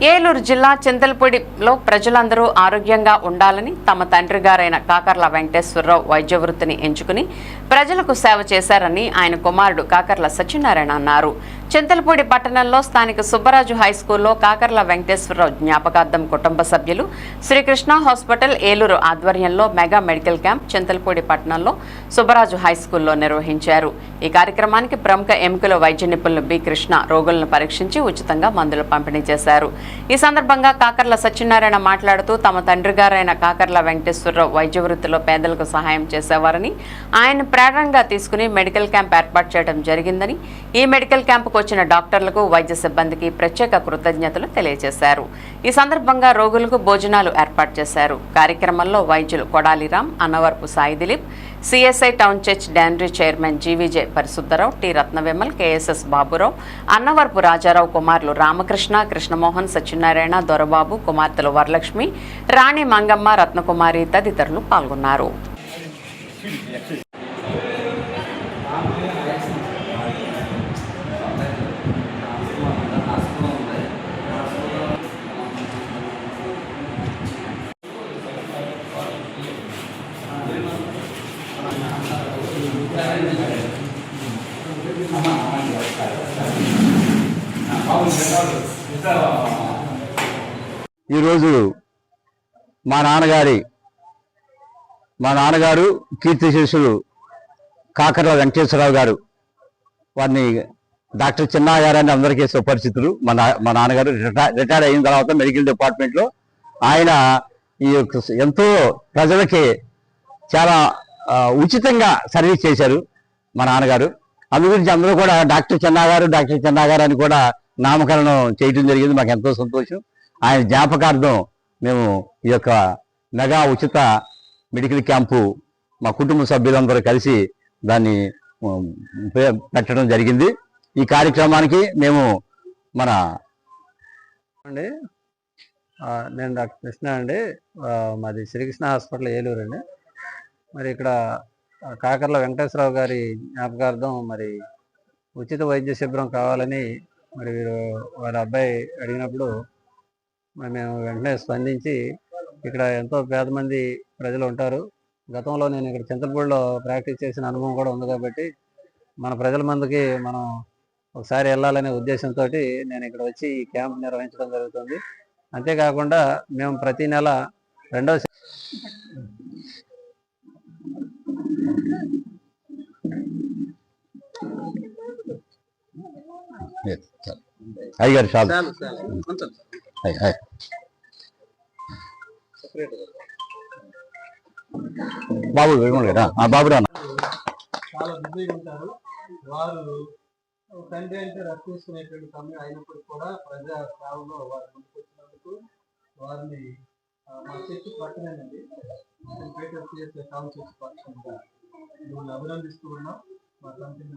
ఏలూరు జిల్లా చింతలపూడిలో ప్రజలందరూ ఆరోగ్యంగా ఉండాలని తమ తండ్రి గారైన కాకర్ల వెంకటేశ్వరరావు వైద్య వృత్తిని ఎంచుకుని ప్రజలకు సేవ చేశారని ఆయన కుమారుడు కాకర్ల సత్యనారాయణ అన్నారు. చింతలపూడి పట్టణంలో స్థానిక సుబ్బరాజు హైస్కూల్లో కాకర్ల వెంకటేశ్వరరావు జ్ఞాపకార్థం కుటుంబ సభ్యులు శ్రీకృష్ణ హాస్పిటల్ ఏలూరు ఆధ్వర్యంలో మెగా మెడికల్ క్యాంప్ చింతలపూడి పట్టణంలో సుబ్బరాజు హైస్కూల్లో నిర్వహించారు. ఈ కార్యక్రమానికి ప్రముఖ ఎముకల వైద్య నిపుణులు బి కృష్ణ రోగులను పరీక్షించి ఉచితంగా మందులు పంపిణీ చేశారు. ఈ సందర్భంగా కాకర్ల సత్యనారాయణ మాట్లాడుతూ తమ తండ్రి గారైన కాకర్ల వెంకటేశ్వరరావు వైద్య వృత్తిలో పేదలకు సహాయం చేసేవారని ఆయన ప్రేరణగా తీసుకుని మెడికల్ క్యాంప్ ఏర్పాటు చేయడం జరిగిందని ఈ మెడికల్ క్యాంపుకు వచ్చిన డాక్టర్లకు వైద్య సిబ్బందికి ప్రత్యేక కృతజ్ఞతలు తెలియజేశారు. ఈ సందర్భంగా రోగులకు భోజనాలు ఏర్పాటు చేశారు. కార్యక్రమంలో వైద్యులు Kodali Ram, Annavarapu Sai Dilip, CSI town church డాండ్రీ chairman GVJ Parishuddharao, T Ratnavimal, KSS Baburao, Annavarapu Rajarao కుమారులు రామకృష్ణ, కృష్ణమోహన్, సత్యనారాయణ, దొరబాబు, కుమార్తెలు వరలక్ష్మి, రాణి మంగమ్మ, రత్నకుమారి తదితరులు పాల్గొన్నారు. ఈరోజు మా నాన్నగారు కీర్తిశేషులు కాకర్ల వెంకటేశ్వరరావు గారు, వారిని డాక్టర్ చిన్నా గారని అందరికీ సుపరిచితులు. మా నాన్నగారు రిటైర్ అయిన తర్వాత మెడికల్ డిపార్ట్మెంట్లో ఆయన ఈ ఎంతో ప్రజలకి చాలా ఉచితంగా సర్వీస్ చేశారు మా నాన్నగారు. అందు గురించి అందరూ కూడా డాక్టర్ చిన్నా గారు అని కూడా నామకరణం చేయడం జరిగింది. మాకు ఎంతో సంతోషం. ఆయన జ్ఞాపకార్థం మేము ఈ యొక్క మెగా ఉచిత మెడికల్ క్యాంపు మా కుటుంబ సభ్యులందరూ కలిసి దాన్ని పెట్టడం జరిగింది. ఈ కార్యక్రమానికి మేము నేను డాక్టర్ కృష్ణ అండి. మాది శ్రీకృష్ణ హాస్పిటల్ ఏలూరు అండి. మరి ఇక్కడ కాకర్ల వెంకటేశ్వరరావు గారి జ్ఞాపకార్థం మరి ఉచిత వైద్య శిబిరం కావాలని మరి వాళ్ళ అబ్బాయి అడిగినప్పుడు మరి మేము వెంటనే స్పందించి ఇక్కడ ఎంతో పేద మంది ప్రజలు ఉంటారు. గతంలో నేను ఇక్కడ చింతలపూడిలో ప్రాక్టీస్ చేసిన అనుభవం కూడా ఉంది కాబట్టి మన ప్రజల మందికి మనం ఒకసారి వెళ్ళాలనే ఉద్దేశంతో నేను ఇక్కడ వచ్చి ఈ క్యాంప్ నిర్వహించడం జరుగుతుంది. అంతేకాకుండా మేము ప్రతి నెల రెండవ అయ్యారు చాలు బాబు బాబురా చాలా బిజీగా ఉంటారు. వారు తండ్రి అంటే రక్షించుకునేటువంటి సమయం అయినప్పుడు కూడా ప్రజా సేవలో వారు ముందుకు వచ్చినందుకు వారిని మా చర్చి పట్టణండి టౌన్ చర్చి పక్షంగా మిమ్మల్ని అభినందిస్తూ ఉన్నాం. మా కంపెనీ